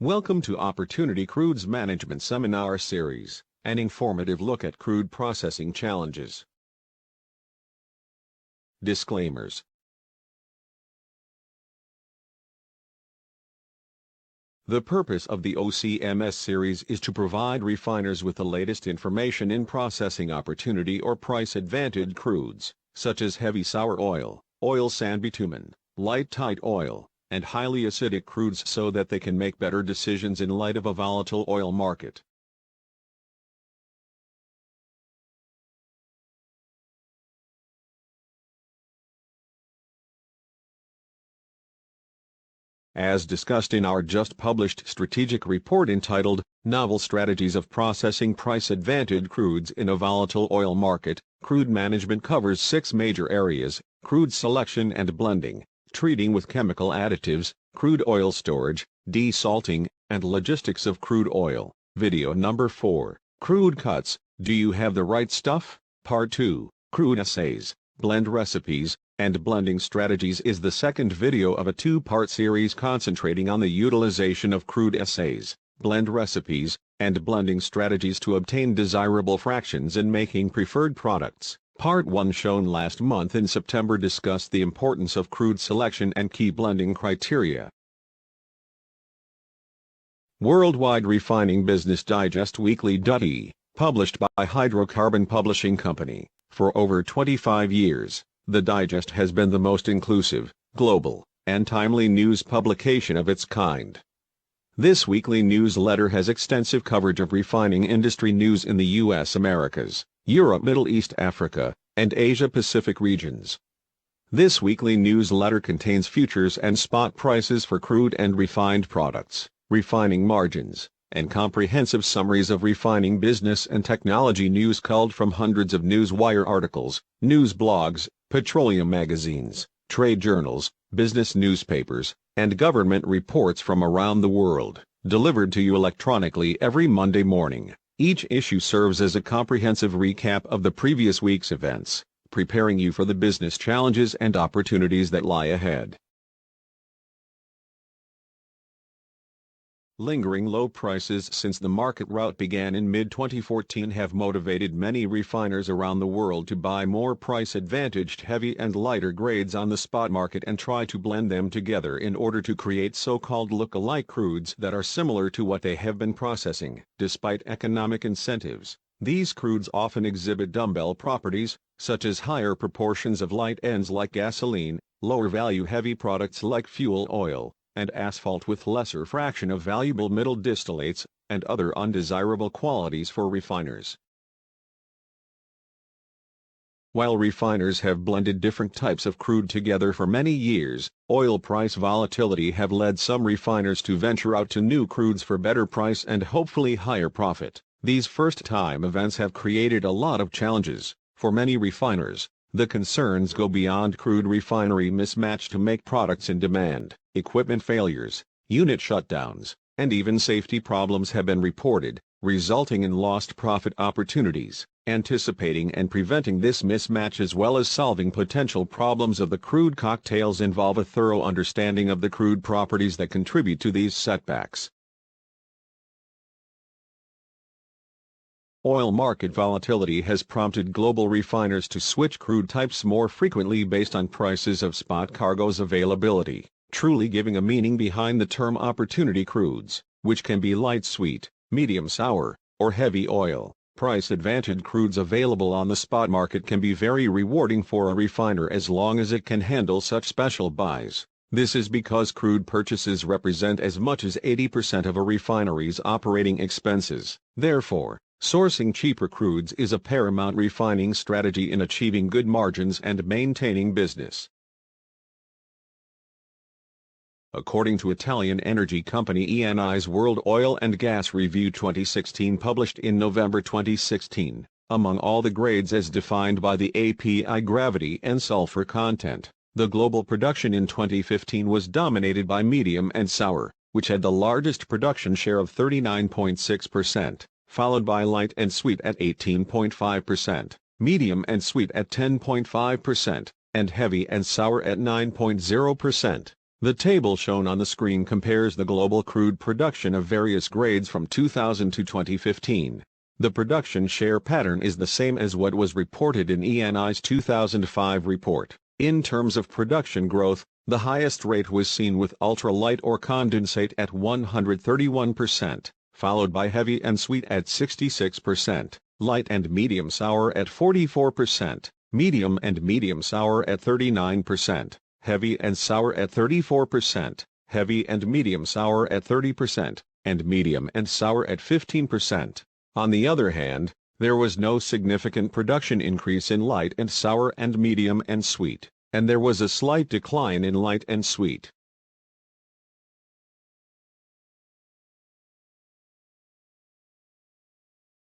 Welcome to Opportunity Crude's Management Seminar Series, an informative look at crude processing challenges. Disclaimers. The purpose of the OCMS series is to provide refiners with the latest information in processing opportunity or price-advantaged crudes, such as heavy sour oil, oil sand bitumen, light tight oil, and highly acidic crudes so that they can make better decisions in light of a volatile oil market. As discussed in our just published strategic report entitled, Novel Strategies of Processing Price-Advantaged Crudes in a Volatile Oil Market, crude management covers 6 major areas: crude selection and blending, treating with chemical additives, crude oil storage, desalting, and logistics of crude oil. Video number 4, Crude Cuts, Do You Have the Right Stuff? Part 2, Crude Assays, Blend Recipes, and Blending Strategies is the second video of a 2-part series concentrating on the utilization of crude assays, blend recipes, and blending strategies to obtain desirable fractions in making preferred products. Part 1, shown last month in September, discussed the importance of crude selection and key blending criteria. Worldwide Refining Business Digest Weekly. Published by Hydrocarbon Publishing Company. For over 25 years, the Digest has been the most inclusive, global, and timely news publication of its kind. This weekly newsletter has extensive coverage of refining industry news in the U.S., Americas, Europe, Middle East, Africa, and Asia-Pacific regions. This weekly newsletter contains futures and spot prices for crude and refined products, refining margins, and comprehensive summaries of refining business and technology news culled from hundreds of newswire articles, news blogs, petroleum magazines, trade journals, business newspapers, and government reports from around the world, delivered to you electronically every Monday morning. Each issue serves as a comprehensive recap of the previous week's events, preparing you for the business challenges and opportunities that lie ahead. Lingering low prices since the market rout began in mid-2014 have motivated many refiners around the world to buy more price-advantaged heavy and lighter grades on the spot market and try to blend them together in order to create so-called look-alike crudes that are similar to what they have been processing. Despite economic incentives, these crudes often exhibit dumbbell properties, such as higher proportions of light ends like gasoline, lower-value heavy products like fuel oil, and asphalt with lesser fraction of valuable middle distillates, and other undesirable qualities for refiners. While refiners have blended different types of crude together for many years, oil price volatility have led some refiners to venture out to new crudes for better price and hopefully higher profit. These first-time events have created a lot of challenges. For many refiners, the concerns go beyond crude refinery mismatch to make products in demand. Equipment failures, unit shutdowns, and even safety problems have been reported, resulting in lost profit opportunities. Anticipating and preventing this mismatch as well as solving potential problems of the crude cocktails involve a thorough understanding of the crude properties that contribute to these setbacks. Oil market volatility has prompted global refiners to switch crude types more frequently based on prices of spot cargoes availability, truly giving a meaning behind the term opportunity crudes, which can be light sweet, medium sour, or heavy oil. Price-advantaged crudes available on the spot market can be very rewarding for a refiner as long as it can handle such special buys. This is because crude purchases represent as much as 80% of a refinery's operating expenses. Therefore, sourcing cheaper crudes is a paramount refining strategy in achieving good margins and maintaining business. According to Italian energy company Eni's World Oil and Gas Review 2016 published in November 2016, among all the grades as defined by the API gravity and sulfur content, the global production in 2015 was dominated by medium and sour, which had the largest production share of 39.6%, followed by light and sweet at 18.5%, medium and sweet at 10.5%, and heavy and sour at 9.0%. The table shown on the screen compares the global crude production of various grades from 2000 to 2015. The production share pattern is the same as what was reported in ENI's 2005 report. In terms of production growth, the highest rate was seen with ultralight or condensate at 131%, followed by heavy and sweet at 66%, light and medium sour at 44%, medium and medium sour at 39%, heavy and sour at 34%, heavy and medium sour at 30%, and medium and sour at 15%. On the other hand, there was no significant production increase in light and sour and medium and sweet, and there was a slight decline in light and sweet.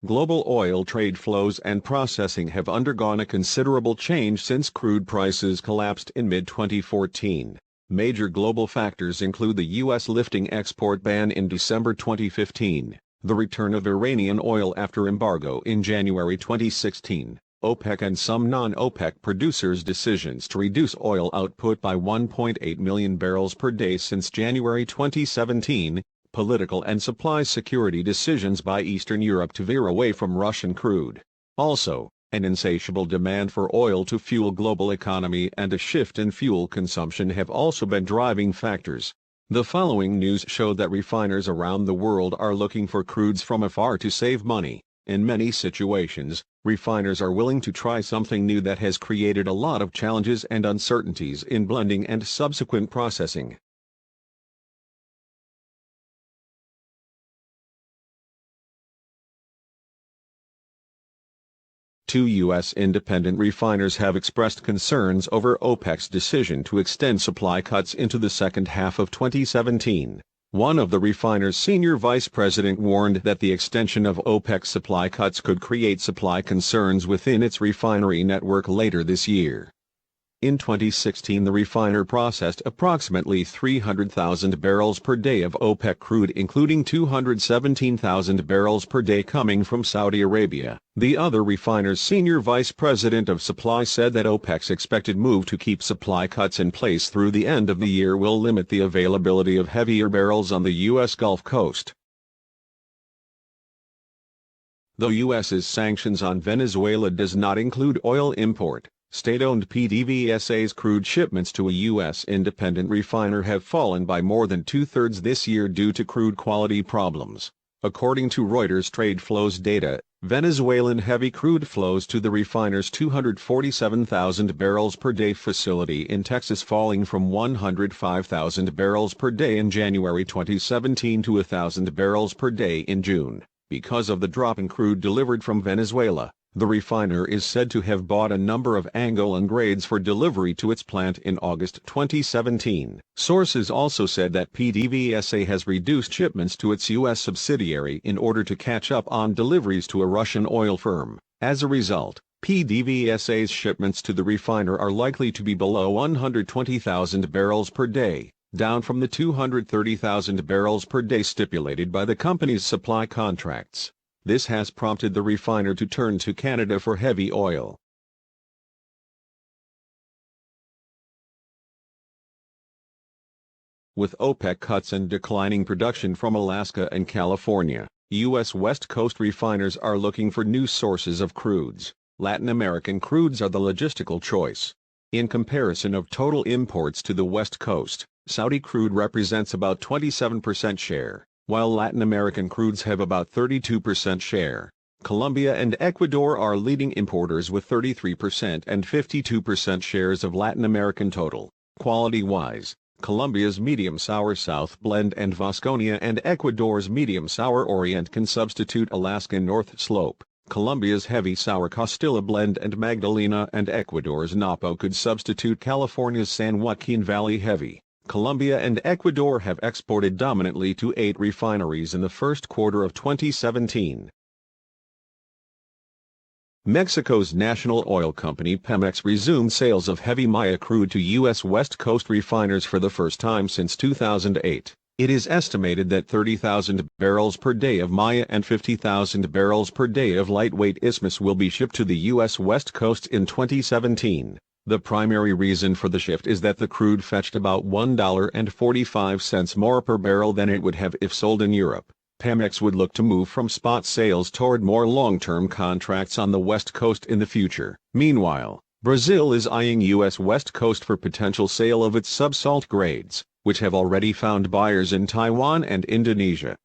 Global oil trade flows and processing have undergone a considerable change since crude prices collapsed in mid-2014. Major global factors include the U.S. lifting export ban in December 2015, the return of Iranian oil after embargo in January 2016, OPEC and some non-OPEC producers' decisions to reduce oil output by 1.8 million barrels per day since January 2017, political and supply security decisions by Eastern Europe to veer away from Russian crude. Also, an insatiable demand for oil to fuel global economy and a shift in fuel consumption have also been driving factors. The following news showed that refiners around the world are looking for crudes from afar to save money. In many situations, refiners are willing to try something new that has created a lot of challenges and uncertainties in blending and subsequent processing. Two U.S. independent refiners have expressed concerns over OPEC's decision to extend supply cuts into the second half of 2017. One of the refiners' senior vice president warned that the extension of OPEC's supply cuts could create supply concerns within its refinery network later this year. In 2016, the refiner processed approximately 300,000 barrels per day of OPEC crude, including 217,000 barrels per day coming from Saudi Arabia. The other refiner's senior vice president of supply said that OPEC's expected move to keep supply cuts in place through the end of the year will limit the availability of heavier barrels on the U.S. Gulf Coast. The U.S.'s sanctions on Venezuela does not include oil import. State-owned PDVSA's crude shipments to a U.S. independent refiner have fallen by more than two-thirds this year due to crude quality problems. According to Reuters trade flows data, Venezuelan heavy crude flows to the refiner's 247,000 barrels per day facility in Texas, falling from 105,000 barrels per day in January 2017 to 1,000 barrels per day in June, because of the drop in crude delivered from Venezuela. The refiner is said to have bought a number of Angolan grades for delivery to its plant in August 2017. Sources also said that PDVSA has reduced shipments to its U.S. subsidiary in order to catch up on deliveries to a Russian oil firm. As a result, PDVSA's shipments to the refiner are likely to be below 120,000 barrels per day, down from the 230,000 barrels per day stipulated by the company's supply contracts. This has prompted the refiner to turn to Canada for heavy oil. With OPEC cuts and declining production from Alaska and California, U.S. West Coast refiners are looking for new sources of crudes. Latin American crudes are the logistical choice. In comparison of total imports to the West Coast, Saudi crude represents about 27% share, while Latin American crudes have about 32% share. Colombia and Ecuador are leading importers with 33% and 52% shares of Latin American total. Quality-wise, Colombia's medium sour South Blend and Vasconia and Ecuador's medium sour Orient can substitute Alaskan North Slope. Colombia's heavy sour Costilla Blend and Magdalena and Ecuador's Napo could substitute California's San Joaquin Valley Heavy. Colombia and Ecuador have exported dominantly to 8 refineries in the first quarter of 2017. Mexico's national oil company Pemex resumed sales of heavy Maya crude to U.S. West Coast refiners for the first time since 2008. It is estimated that 30,000 barrels per day of Maya and 50,000 barrels per day of lightweight Isthmus will be shipped to the U.S. West Coast in 2017. The primary reason for the shift is that the crude fetched about $1.45 more per barrel than it would have if sold in Europe. Pemex would look to move from spot sales toward more long-term contracts on the West Coast in the future. Meanwhile, Brazil is eyeing U.S. West Coast for potential sale of its subsalt grades, which have already found buyers in Taiwan and Indonesia.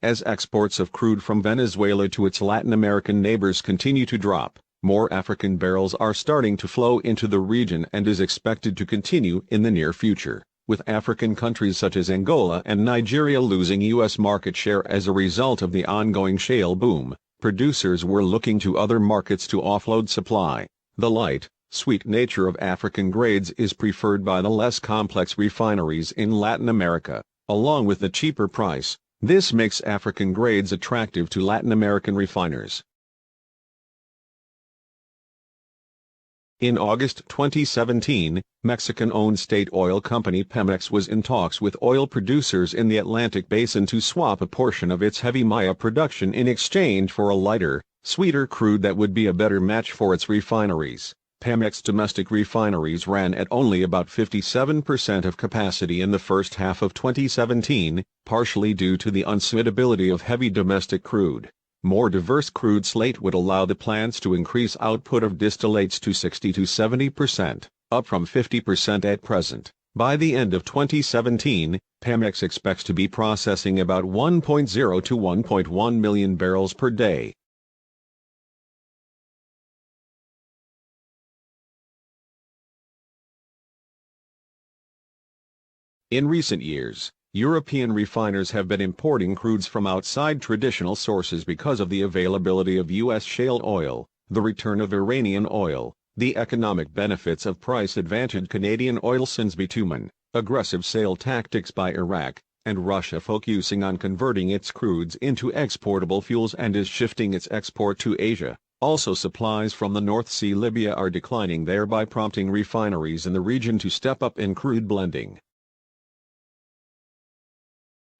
As exports of crude from Venezuela to its Latin American neighbors continue to drop, more African barrels are starting to flow into the region and is expected to continue in the near future, with African countries such as Angola and Nigeria losing U.S. market share as a result of the ongoing shale boom. Producers were looking to other markets to offload supply. The light, sweet nature of African grades is preferred by the less complex refineries in Latin America, along with the cheaper price. This makes African grades attractive to Latin American refiners. In August 2017, Mexican-owned state oil company Pemex was in talks with oil producers in the Atlantic Basin to swap a portion of its heavy Maya production in exchange for a lighter, sweeter crude that would be a better match for its refineries. Pemex domestic refineries ran at only about 57% of capacity in the first half of 2017, partially due to the unsuitability of heavy domestic crude. More diverse crude slate would allow the plants to increase output of distillates to 60 to 70%, up from 50% at present. By the end of 2017, Pemex expects to be processing about 1.0 to 1.1 million barrels per day. In recent years, European refiners have been importing crudes from outside traditional sources because of the availability of U.S. shale oil, the return of Iranian oil, the economic benefits of price-advantaged Canadian oil sands bitumen, aggressive sale tactics by Iraq, and Russia focusing on converting its crudes into exportable fuels and is shifting its export to Asia. Also, supplies from the North Sea Libya are declining, thereby prompting refineries in the region to step up in crude blending.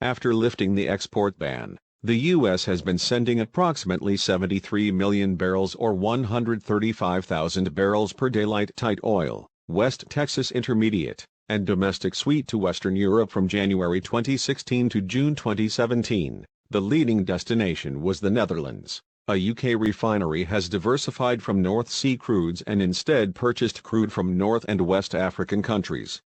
After lifting the export ban, the U.S. has been sending approximately 73 million barrels or 135,000 barrels per day light tight oil, West Texas Intermediate, and domestic sweet to Western Europe from January 2016 to June 2017. The leading destination was the Netherlands. A UK refinery has diversified from North Sea crudes and instead purchased crude from North and West African countries.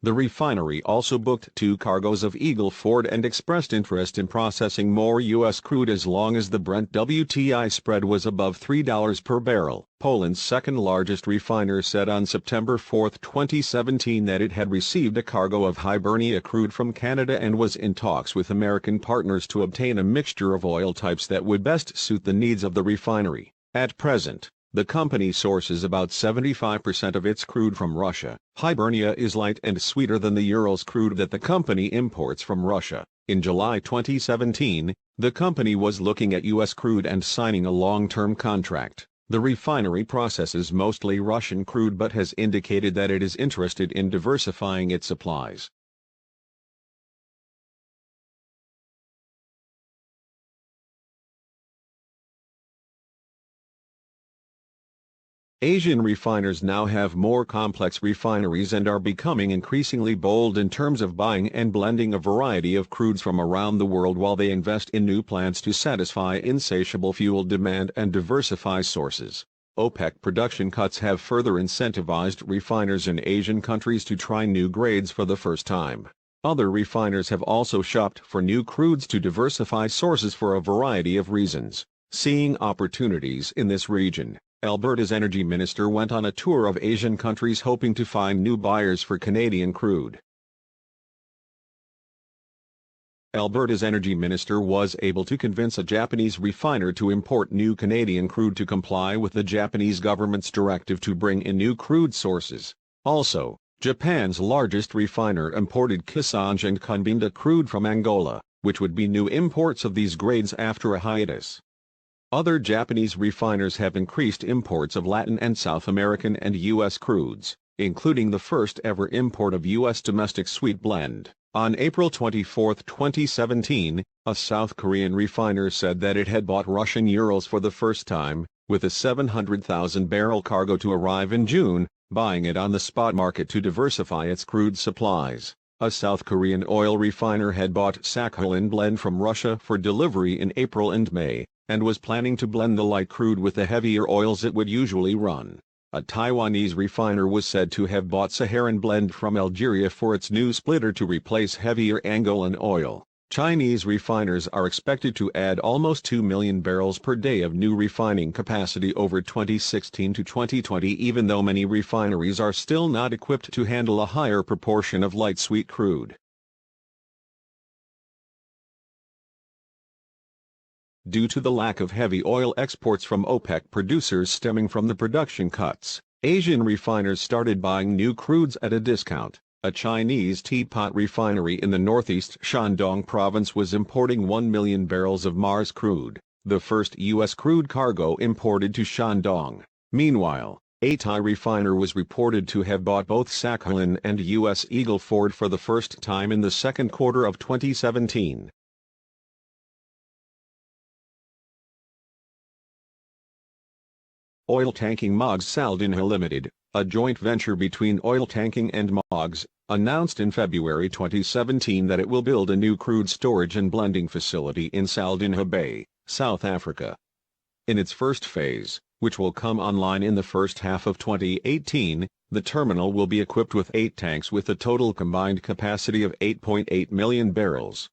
The refinery also booked 2 cargoes of Eagle Ford and expressed interest in processing more U.S. crude as long as the Brent WTI spread was above $3 per barrel. Poland's second-largest refiner said on September 4, 2017 that it had received a cargo of Hibernia crude from Canada and was in talks with American partners to obtain a mixture of oil types that would best suit the needs of the refinery. At present, the company sources about 75% of its crude from Russia. Hibernia is light and sweeter than the Urals crude that the company imports from Russia. In July 2017, the company was looking at U.S. crude and signing a long-term contract. The refinery processes mostly Russian crude but has indicated that it is interested in diversifying its supplies. Asian refiners now have more complex refineries and are becoming increasingly bold in terms of buying and blending a variety of crudes from around the world while they invest in new plants to satisfy insatiable fuel demand and diversify sources. OPEC production cuts have further incentivized refiners in Asian countries to try new grades for the first time. Other refiners have also shopped for new crudes to diversify sources for a variety of reasons. Seeing opportunities in this region, Alberta's energy minister went on a tour of Asian countries hoping to find new buyers for Canadian crude. Alberta's energy minister was able to convince a Japanese refiner to import new Canadian crude to comply with the Japanese government's directive to bring in new crude sources. Also, Japan's largest refiner imported Kisange and Conbinda crude from Angola, which would be new imports of these grades after a hiatus. Other Japanese refiners have increased imports of Latin and South American and U.S. crudes, including the first ever import of U.S. domestic sweet blend. On April 24, 2017, a South Korean refiner said that it had bought Russian Urals for the first time, with a 700,000-barrel cargo to arrive in June, buying it on the spot market to diversify its crude supplies. A South Korean oil refiner had bought Sakhalin blend from Russia for delivery in April and May, and was planning to blend the light crude with the heavier oils it would usually run. A Taiwanese refiner was said to have bought Saharan blend from Algeria for its new splitter to replace heavier Angolan oil. Chinese refiners are expected to add almost 2 million barrels per day of new refining capacity over 2016 to 2020, even though many refineries are still not equipped to handle a higher proportion of light sweet crude. Due to the lack of heavy oil exports from OPEC producers stemming from the production cuts, Asian refiners started buying new crudes at a discount. A Chinese teapot refinery in the northeast Shandong province was importing 1 million barrels of Mars crude, the first U.S. crude cargo imported to Shandong. Meanwhile, a Thai refiner was reported to have bought both Sakhalin and U.S. Eagle Ford for the first time in the second quarter of 2017. Oil tanking Mogs Saldinha Limited, a joint venture between oil tanking and Mogs, announced in February 2017 that it will build a new crude storage and blending facility in Saldinha Bay, South Africa. In its first phase, which will come online in the first half of 2018, the terminal will be equipped with 8 tanks with a total combined capacity of 8.8 million barrels.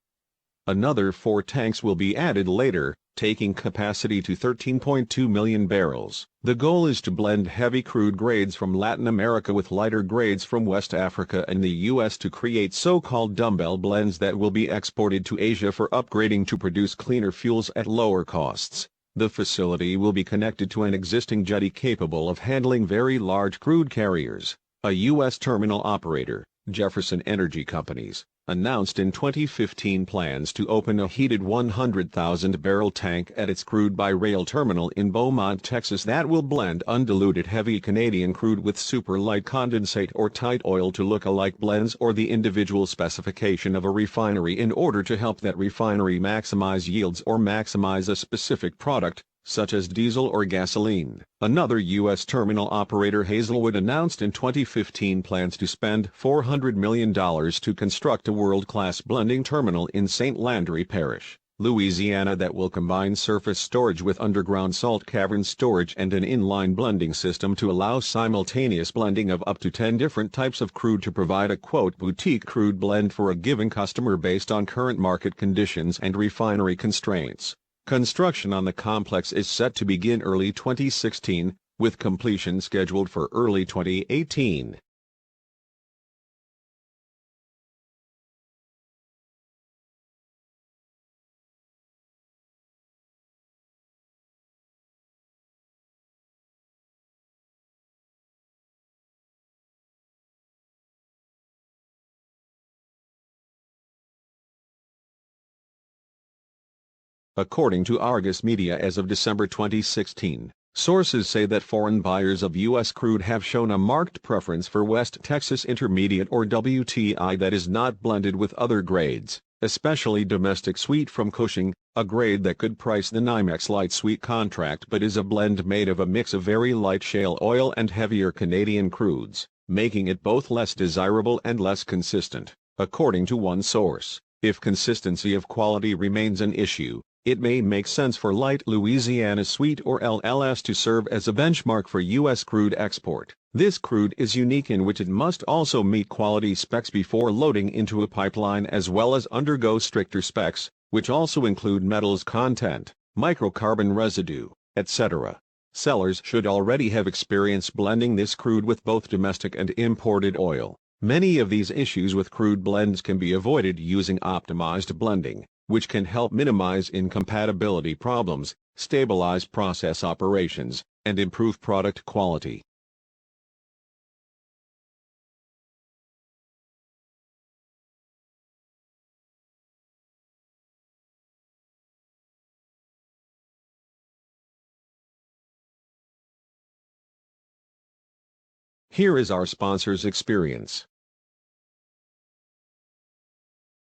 Another 4 tanks will be added later, taking capacity to 13.2 million barrels. The goal is to blend heavy crude grades from Latin America with lighter grades from West Africa and the U.S. to create so-called dumbbell blends that will be exported to Asia for upgrading to produce cleaner fuels at lower costs. The facility will be connected to an existing jetty capable of handling very large crude carriers. A U.S. terminal operator, Jefferson Energy Companies, announced in 2015 plans to open a heated 100,000-barrel tank at its crude-by-rail terminal in Beaumont, Texas that will blend undiluted heavy Canadian crude with super-light condensate or tight oil to look-alike blends or the individual specification of a refinery in order to help that refinery maximize yields or maximize a specific product, such as diesel or gasoline. Another U.S. terminal operator, Hazelwood, announced in 2015 plans to spend $400 million to construct a world-class blending terminal in St. Landry Parish, Louisiana that will combine surface storage with underground salt cavern storage and an inline blending system to allow simultaneous blending of up to 10 different types of crude to provide a "boutique crude blend" for a given customer based on current market conditions and refinery constraints. Construction on the complex is set to begin early 2016, with completion scheduled for early 2018. According to Argus Media as of December 2016, sources say that foreign buyers of U.S. crude have shown a marked preference for West Texas Intermediate or WTI that is not blended with other grades, especially domestic sweet from Cushing, a grade that could price the NYMEX light sweet contract but is a blend made of a mix of very light shale oil and heavier Canadian crudes, making it both less desirable and less consistent. According to one source, if consistency of quality remains an issue, it may make sense for light Louisiana sweet or LLS to serve as a benchmark for U.S. crude export. This crude is unique in which it must also meet quality specs before loading into a pipeline as well as undergo stricter specs, which also include metals content, microcarbon residue, etc. Sellers should already have experience blending this crude with both domestic and imported oil. Many of these issues with crude blends can be avoided using optimized blending, which can help minimize incompatibility problems, stabilize process operations, and improve product quality. Here is our sponsor's experience.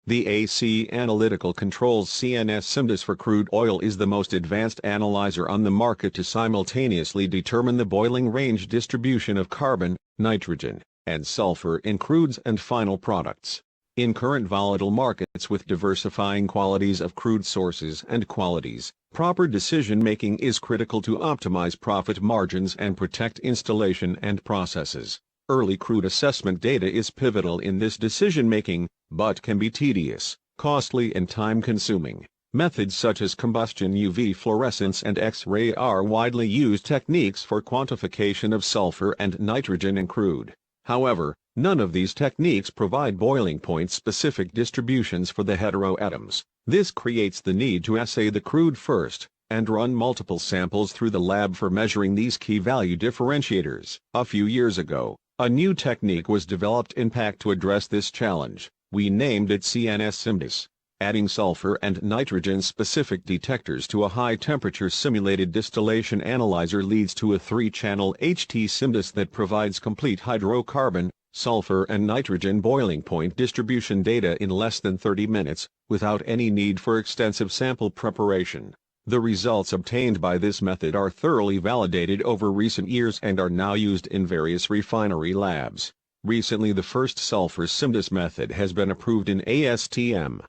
The AC Analytical Controls CNS SIMDIS for crude oil is the most advanced analyzer on the market to simultaneously determine the boiling range distribution of carbon, nitrogen, and sulfur in crudes and final products. In current volatile markets with diversifying qualities of crude sources and qualities, proper decision-making is critical to optimize profit margins and protect installation and processes. Early crude assessment data is pivotal in this decision-making, but can be tedious, costly and time-consuming. Methods such as combustion, UV fluorescence and X-ray are widely used techniques for quantification of sulfur and nitrogen in crude. However, none of these techniques provide boiling point-specific distributions for the heteroatoms. This creates the need to assay the crude first, and run multiple samples through the lab for measuring these key value differentiators. A few years ago, a new technique was developed in PAC to address this challenge. We named it CNS SIMDIS. Adding sulfur and nitrogen-specific detectors to a high-temperature simulated distillation analyzer leads to a 3-channel HT SIMDIS that provides complete hydrocarbon, sulfur and nitrogen boiling point distribution data in less than 30 minutes, without any need for extensive sample preparation. The results obtained by this method are thoroughly validated over recent years and are now used in various refinery labs. Recently, the first sulfur SIMDIS method has been approved in ASTM.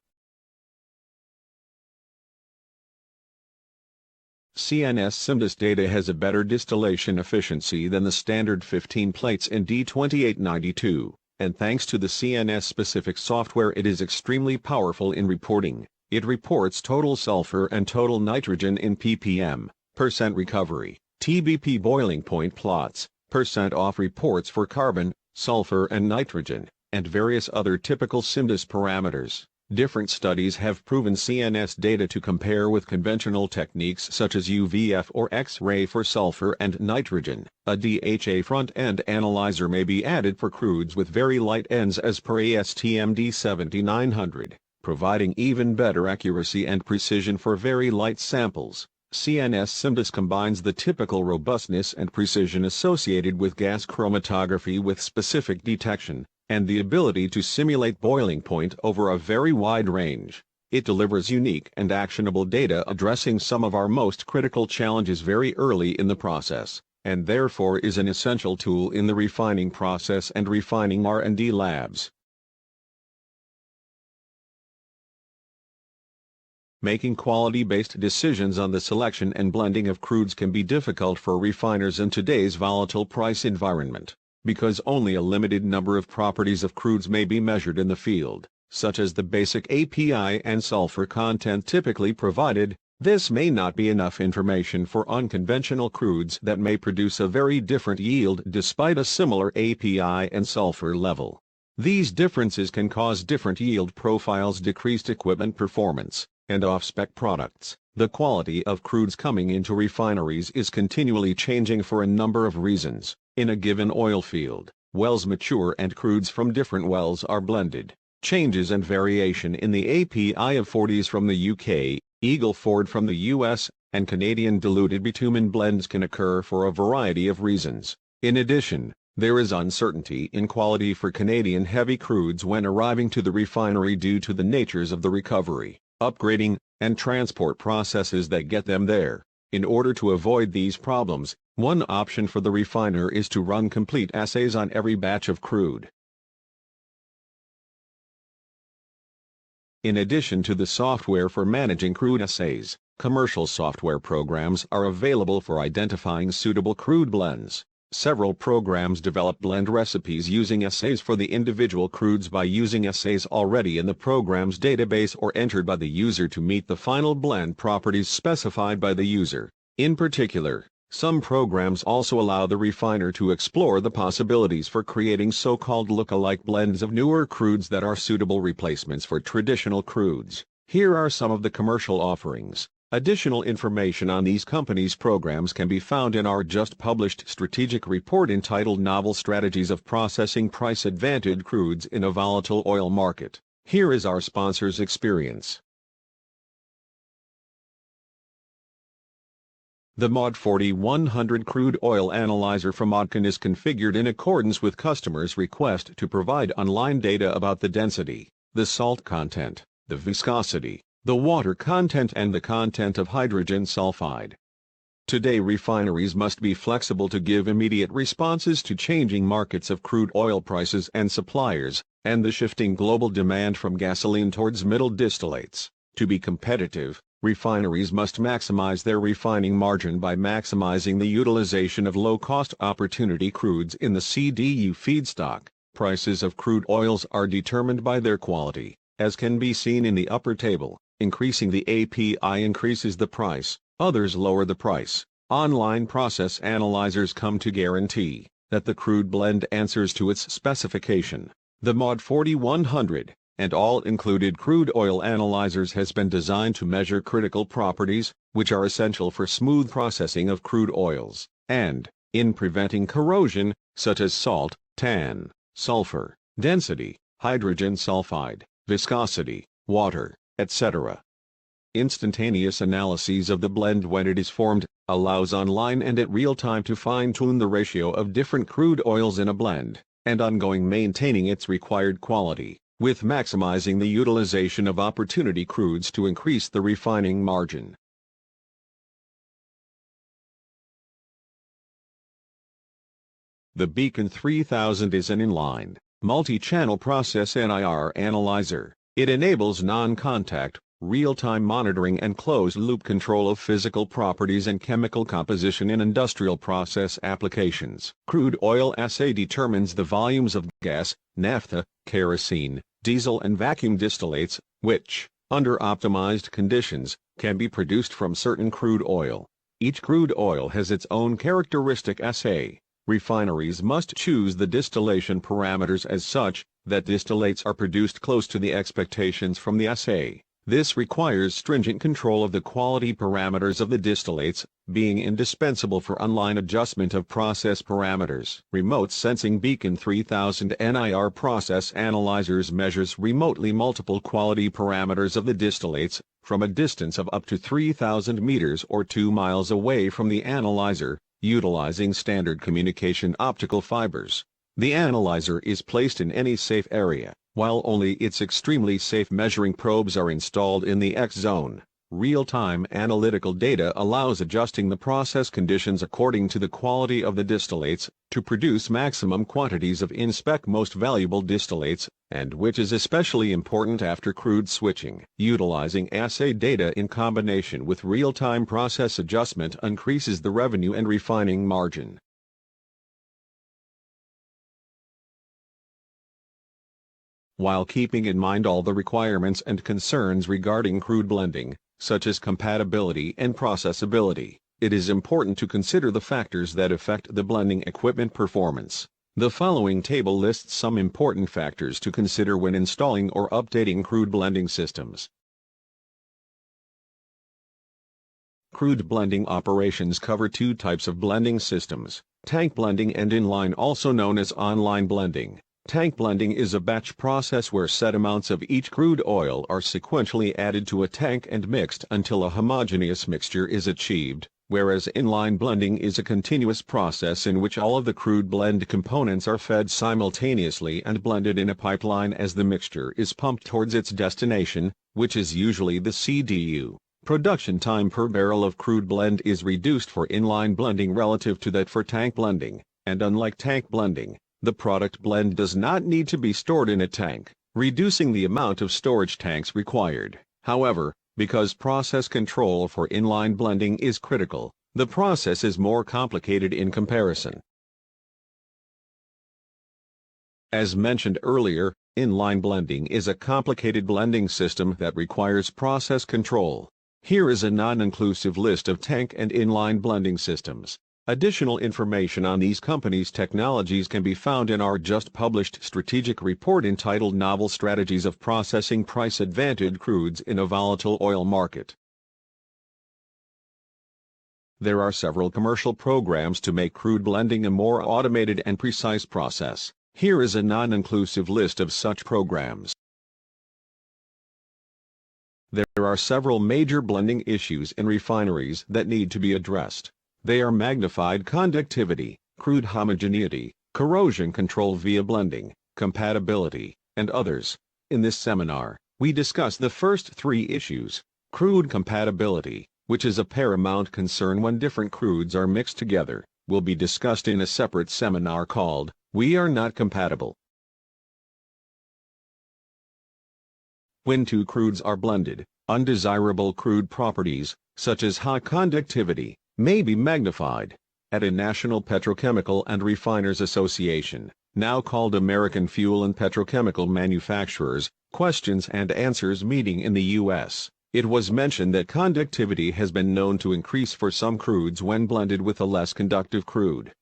CNS SIMDIS data has a better distillation efficiency than the standard 15 plates in D2892, and thanks to the CNS-specific software it is extremely powerful in reporting. It reports total sulfur and total nitrogen in ppm, percent recovery, TBP boiling point plots, percent off reports for carbon, sulfur and nitrogen, and various other typical SIMDIS parameters. Different studies have proven CNS data to compare with conventional techniques such as UVF or X-ray for sulfur and nitrogen. A DHA front-end analyzer may be added for crudes with very light ends as per ASTM D7900. Providing even better accuracy and precision for very light samples. CNS SIMDIS combines the typical robustness and precision associated with gas chromatography with specific detection, and the ability to simulate boiling point over a very wide range. It delivers unique and actionable data addressing some of our most critical challenges very early in the process, and therefore is an essential tool in the refining process and refining R&D labs. Making quality-based decisions on the selection and blending of crudes can be difficult for refiners in today's volatile price environment, because only a limited number of properties of crudes may be measured in the field, such as the basic API and sulfur content typically provided. This may not be enough information for unconventional crudes that may produce a very different yield despite a similar API and sulfur level. These differences can cause different yield profiles, decreased equipment performance, and off-spec products. The quality of crudes coming into refineries is continually changing for a number of reasons. In a given oil field, wells mature and crudes from different wells are blended. Changes and variation in the API of 40s from the UK, Eagle Ford from the US, and Canadian diluted bitumen blends can occur for a variety of reasons. In addition, there is uncertainty in quality for Canadian heavy crudes when arriving to the refinery due to the natures of the recovery, upgrading, and transport processes that get them there. In order to avoid these problems, one option for the refiner is to run complete assays on every batch of crude. In addition to the software for managing crude assays, commercial software programs are available for identifying suitable crude blends. Several programs develop blend recipes using assays for the individual crudes by using assays already in the program's database or entered by the user to meet the final blend properties specified by the user. In particular, some programs also allow the refiner to explore the possibilities for creating so-called look-alike blends of newer crudes that are suitable replacements for traditional crudes. Here are some of the commercial offerings. Additional information on these companies' programs can be found in our just-published strategic report entitled Novel Strategies of Processing Price-Advantaged Crudes in a Volatile Oil Market. Here is our sponsor's experience. The MOD 4100 crude oil analyzer from Odkin is configured in accordance with customers' request to provide online data about the density, the salt content, the viscosity, the water content and the content of hydrogen sulfide. Today refineries must be flexible to give immediate responses to changing markets of crude oil prices and suppliers, and the shifting global demand from gasoline towards middle distillates. To be competitive, refineries must maximize their refining margin by maximizing the utilization of low-cost opportunity crudes in the CDU feedstock. Prices of crude oils are determined by their quality, as can be seen in the upper table. Increasing the API increases the price, others lower the price. Online process analyzers come to guarantee that the crude blend answers to its specification. The MOD 4100 and all-included crude oil analyzers has been designed to measure critical properties, which are essential for smooth processing of crude oils, and, in preventing corrosion, such as salt, tan, sulfur, density, hydrogen sulfide, viscosity, water, etc. Instantaneous analyses of the blend when it is formed allows online and at real time to fine-tune the ratio of different crude oils in a blend, and ongoing maintaining its required quality, with maximizing the utilization of opportunity crudes to increase the refining margin. The Beacon 3000 is an inline, multi-channel process NIR analyzer. It enables non-contact, real-time monitoring and closed-loop control of physical properties and chemical composition in industrial process applications. Crude oil assay determines the volumes of gas, naphtha, kerosene, diesel and vacuum distillates, which, under optimized conditions, can be produced from certain crude oil. Each crude oil has its own characteristic assay. Refineries must choose the distillation parameters as such that distillates are produced close to the expectations from the assay. This requires stringent control of the quality parameters of the distillates, being indispensable for online adjustment of process parameters. Remote Sensing Beacon 3000 NIR process analyzers measures remotely multiple quality parameters of the distillates, from a distance of up to 3,000 meters or 2 miles away from the analyzer, utilizing standard communication optical fibers. The analyzer is placed in any safe area, while only its extremely safe measuring probes are installed in the X-zone. Real-time analytical data allows adjusting the process conditions according to the quality of the distillates, to produce maximum quantities of in-spec most valuable distillates, and which is especially important after crude switching. Utilizing assay data in combination with real-time process adjustment increases the revenue and refining margin. While keeping in mind all the requirements and concerns regarding crude blending, such as compatibility and processability, it is important to consider the factors that affect the blending equipment performance. The following table lists some important factors to consider when installing or updating crude blending systems. Crude blending operations cover two types of blending systems: tank blending and inline, also known as online blending. Tank blending is a batch process where set amounts of each crude oil are sequentially added to a tank and mixed until a homogeneous mixture is achieved, whereas inline blending is a continuous process in which all of the crude blend components are fed simultaneously and blended in a pipeline as the mixture is pumped towards its destination, which is usually the CDU. Production time per barrel of crude blend is reduced for inline blending relative to that for tank blending, and unlike tank blending, the product blend does not need to be stored in a tank, reducing the amount of storage tanks required. However, because process control for inline blending is critical, the process is more complicated in comparison. As mentioned earlier, inline blending is a complicated blending system that requires process control. Here is a non-inclusive list of tank and inline blending systems. Additional information on these companies' technologies can be found in our just-published strategic report entitled Novel Strategies of Processing Price-Advantaged Crudes in a Volatile Oil Market. There are several commercial programs to make crude blending a more automated and precise process. Here is a non-inclusive list of such programs. There are several major blending issues in refineries that need to be addressed. They are magnified conductivity, crude homogeneity, corrosion control via blending, compatibility, and others. In this seminar, we discuss the first three issues. Crude compatibility, which is a paramount concern when different crudes are mixed together, will be discussed in a separate seminar called, "We Are Not Compatible." When two crudes are blended, undesirable crude properties, such as high conductivity, may be magnified. At a National Petrochemical and Refiners Association, now called American Fuel and Petrochemical Manufacturers, Questions and Answers meeting in the U.S., it was mentioned that conductivity has been known to increase for some crudes when blended with a less conductive crude.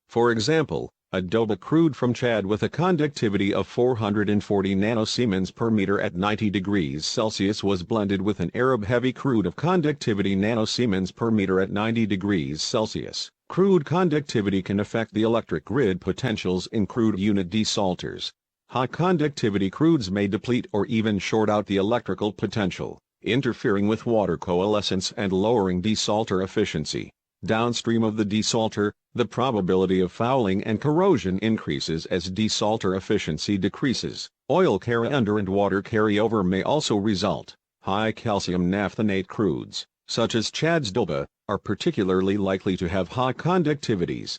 For example, adobe crude from Chad with a conductivity of 440 nanosiemens per meter at 90 degrees Celsius was blended with an Arab heavy crude of conductivity nanosiemens per meter at 90 degrees Celsius. Crude conductivity can affect the electric grid potentials in crude unit desalters. High conductivity crudes may deplete or even short out the electrical potential, interfering with water coalescence and lowering desalter efficiency. Downstream of the desalter, the probability of fouling and corrosion increases as desalter efficiency decreases. Oil carryover and water carryover may also result. High calcium naphthenate crudes, such as Chad's Doba, are particularly likely to have high conductivities.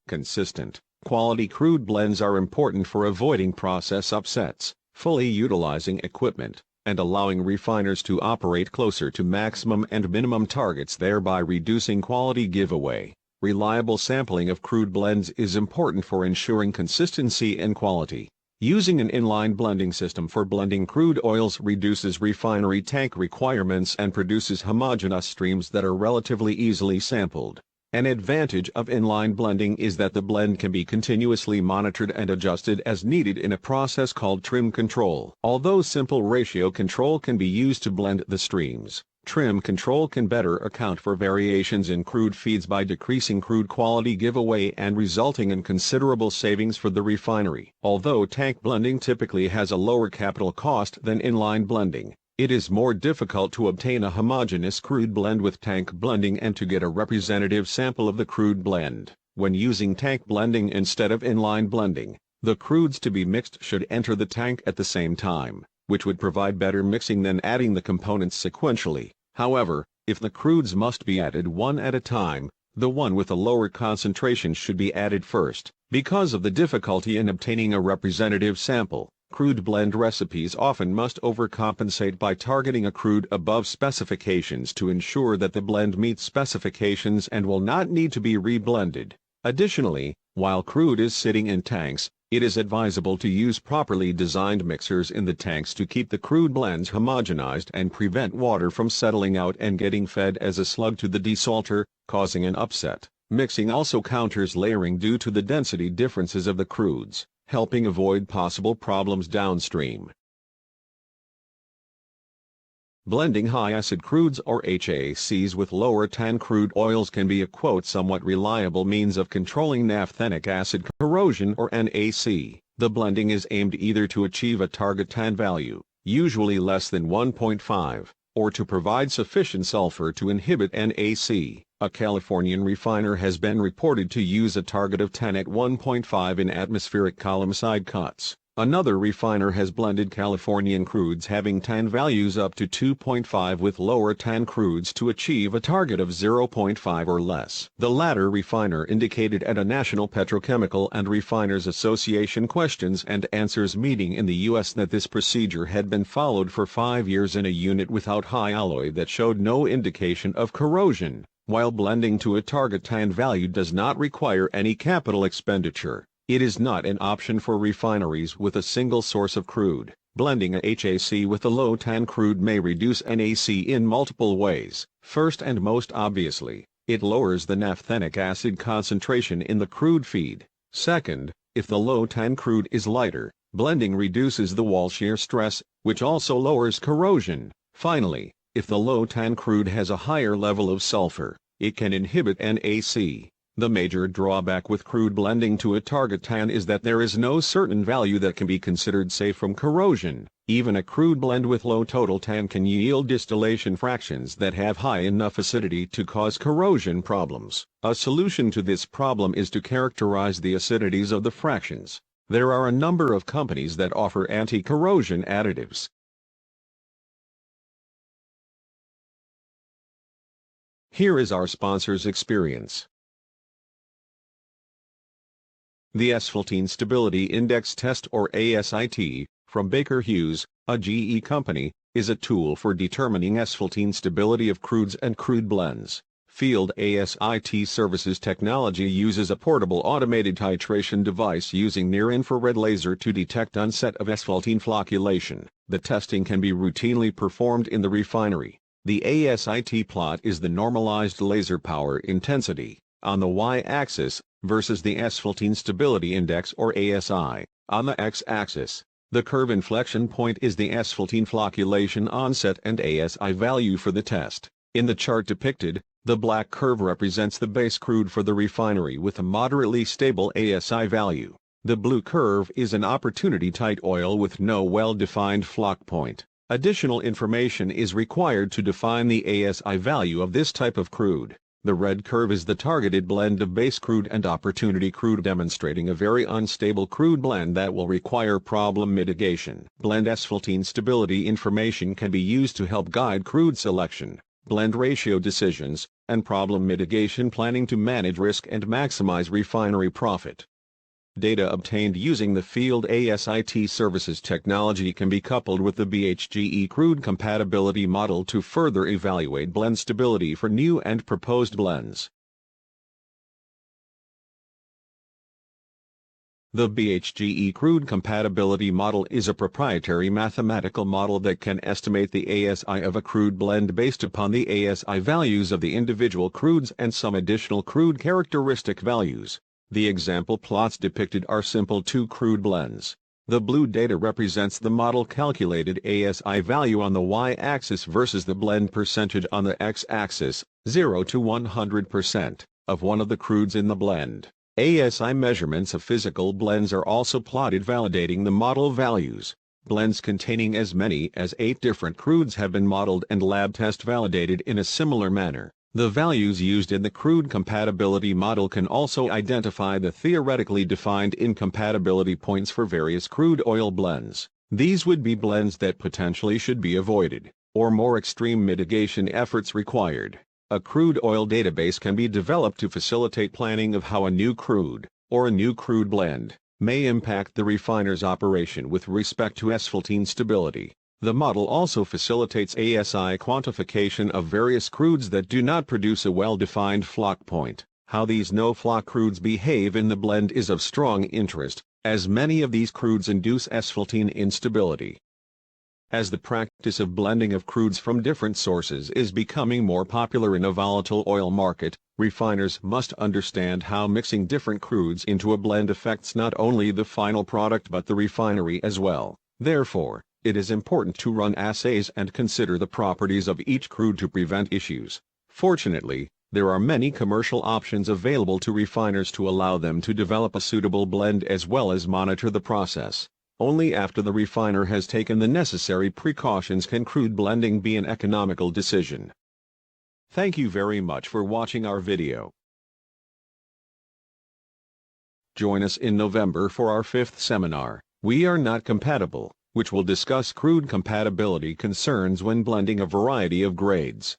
Consistent, quality crude blends are important for avoiding process upsets, fully utilizing equipment, and allowing refiners to operate closer to maximum and minimum targets, thereby reducing quality giveaway. Reliable sampling of crude blends is important for ensuring consistency and quality. Using an inline blending system for blending crude oils reduces refinery tank requirements and produces homogeneous streams that are relatively easily sampled. An advantage of inline blending is that the blend can be continuously monitored and adjusted as needed in a process called trim control. Although simple ratio control can be used to blend the streams, trim control can better account for variations in crude feeds by decreasing crude quality giveaway and resulting in considerable savings for the refinery. Although tank blending typically has a lower capital cost than inline blending, it is more difficult to obtain a homogeneous crude blend with tank blending and to get a representative sample of the crude blend. When using tank blending instead of inline blending, the crudes to be mixed should enter the tank at the same time, which would provide better mixing than adding the components sequentially. However, if the crudes must be added one at a time, the one with a lower concentration should be added first. Because of the difficulty in obtaining a representative sample, crude blend recipes often must overcompensate by targeting a crude above specifications to ensure that the blend meets specifications and will not need to be reblended. Additionally, while crude is sitting in tanks, it is advisable to use properly designed mixers in the tanks to keep the crude blends homogenized and prevent water from settling out and getting fed as a slug to the desalter, causing an upset. Mixing also counters layering due to the density differences of the crudes, helping avoid possible problems downstream. Blending high-acid crudes or HACs with lower TAN crude oils can be a somewhat reliable means of controlling naphthenic acid corrosion or NAC. The blending is aimed either to achieve a target TAN value, usually less than 1.5, or to provide sufficient sulfur to inhibit NAC. A Californian refiner has been reported to use a target of TAN at 1.5 in atmospheric column side cuts. Another refiner has blended Californian crudes having TAN values up to 2.5 with lower TAN crudes to achieve a target of 0.5 or less. The latter refiner indicated at a National Petrochemical and Refiners Association Questions and Answers meeting in the U.S. that this procedure had been followed for 5 years in a unit without high alloy that showed no indication of corrosion. While blending to a target TAN value does not require any capital expenditure, it is not an option for refineries with a single source of crude. Blending a HAC with a low TAN crude may reduce NAC in multiple ways. First and most obviously, it lowers the naphthenic acid concentration in the crude feed. Second, if the low TAN crude is lighter, blending reduces the wall shear stress, which also lowers corrosion. Finally, if the low TAN crude has a higher level of sulfur, it can inhibit NAC. The major drawback with crude blending to a target TAN is that there is no certain value that can be considered safe from corrosion. Even a crude blend with low total TAN can yield distillation fractions that have high enough acidity to cause corrosion problems. A solution to this problem is to characterize the acidities of the fractions. There are a number of companies that offer anti-corrosion additives. Here is our sponsor's experience. The Asphaltene Stability Index Test, or ASIT, from Baker Hughes, a GE company, is a tool for determining asphaltene stability of crudes and crude blends. Field ASIT Services technology uses a portable automated titration device using near-infrared laser to detect onset of asphaltene flocculation. The testing can be routinely performed in the refinery. The ASIT plot is the normalized laser power intensity, on the y-axis, versus the asphaltene stability index, or ASI, on the x-axis. The curve inflection point is the asphaltene flocculation onset and ASI value for the test. In the chart depicted, the black curve represents the base crude for the refinery with a moderately stable ASI value. The blue curve is an opportunity tight oil with no well-defined flock point. Additional information is required to define the ASI value of this type of crude. The red curve is the targeted blend of base crude and opportunity crude, demonstrating a very unstable crude blend that will require problem mitigation. Blend asphaltene stability information can be used to help guide crude selection, blend ratio decisions, and problem mitigation planning to manage risk and maximize refinery profit. Data obtained using the Field ASIT Services technology can be coupled with the BHGE crude compatibility model to further evaluate blend stability for new and proposed blends. The BHGE crude compatibility model is a proprietary mathematical model that can estimate the ASI of a crude blend based upon the ASI values of the individual crudes and some additional crude characteristic values. The example plots depicted are simple two crude blends. The blue data represents the model calculated ASI value on the y-axis versus the blend percentage on the x-axis, 0 to 100%, of one of the crudes in the blend. ASI measurements of physical blends are also plotted validating the model values. Blends containing as many as 8 different crudes have been modeled and lab test validated in a similar manner. The values used in the crude compatibility model can also identify the theoretically defined incompatibility points for various crude oil blends. These would be blends that potentially should be avoided, or more extreme mitigation efforts required. A crude oil database can be developed to facilitate planning of how a new crude, or a new crude blend, may impact the refiner's operation with respect to asphaltene stability. The model also facilitates ASI quantification of various crudes that do not produce a well-defined flock point. How these no-flock crudes behave in the blend is of strong interest, as many of these crudes induce asphaltene instability. As the practice of blending of crudes from different sources is becoming more popular in a volatile oil market, refiners must understand how mixing different crudes into a blend affects not only the final product but the refinery as well. Therefore, it is important to run assays and consider the properties of each crude to prevent issues. Fortunately, there are many commercial options available to refiners to allow them to develop a suitable blend as well as monitor the process. Only after the refiner has taken the necessary precautions can crude blending be an economical decision. Thank you very much for watching our video. Join us in November for our 5th seminar, We Are Not Compatible, which will discuss crude compatibility concerns when blending a variety of grades.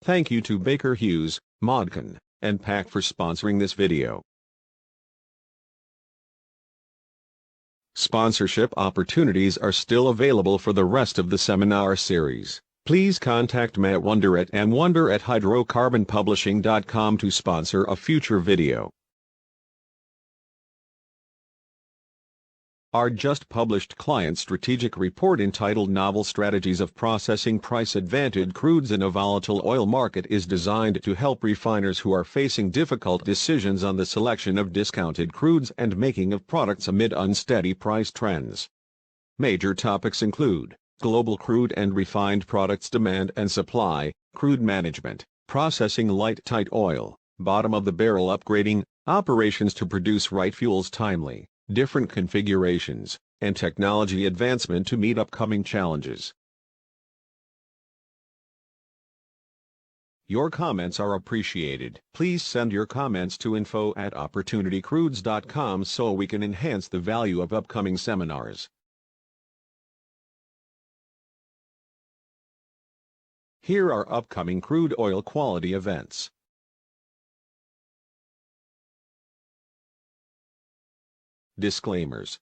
Thank you to Baker Hughes, Modcon, and PAC for sponsoring this video. Sponsorship opportunities are still available for the rest of the seminar series. Please contact Matt Wonder at mwonder@hydrocarbonpublishing.com to sponsor a future video. Our just-published client strategic report entitled Novel Strategies of Processing Price-Advantaged Crudes in a Volatile Oil Market is designed to help refiners who are facing difficult decisions on the selection of discounted crudes and making of products amid unsteady price trends. Major topics include global crude and refined products demand and supply, crude management, processing light tight oil, bottom of the barrel upgrading, operations to produce right fuels timely, different configurations, and technology advancement to meet upcoming challenges. Your comments are appreciated. Please send your comments to info@opportunitycrudes.com so we can enhance the value of upcoming seminars. Here are upcoming crude oil quality events. Disclaimers.